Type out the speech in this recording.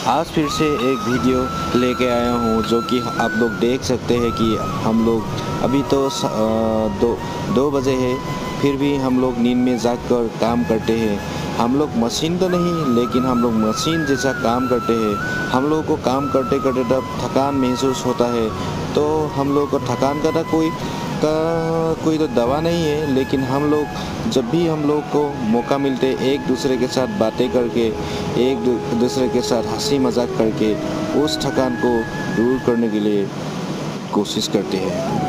आज फिर से एक वीडियो लेके आया हूँ जो कि आप लोग देख सकते हैं कि हम लोग अभी तो दो बजे है, फिर भी हम लोग नींद में जाग कर काम करते हैं। हम लोग मशीन तो नहीं, लेकिन हम लोग मशीन जैसा काम करते हैं। हम लोगों को काम करते करते जब थकान महसूस होता है तो हम लोग को थकान का कोई तो दवा नहीं है, लेकिन हम लोग जब भी हम लोग को मौका मिलते एक दूसरे के साथ बातें करके, एक दूसरे के साथ हंसी मजाक करके उस थकान को दूर करने के लिए कोशिश करते हैं।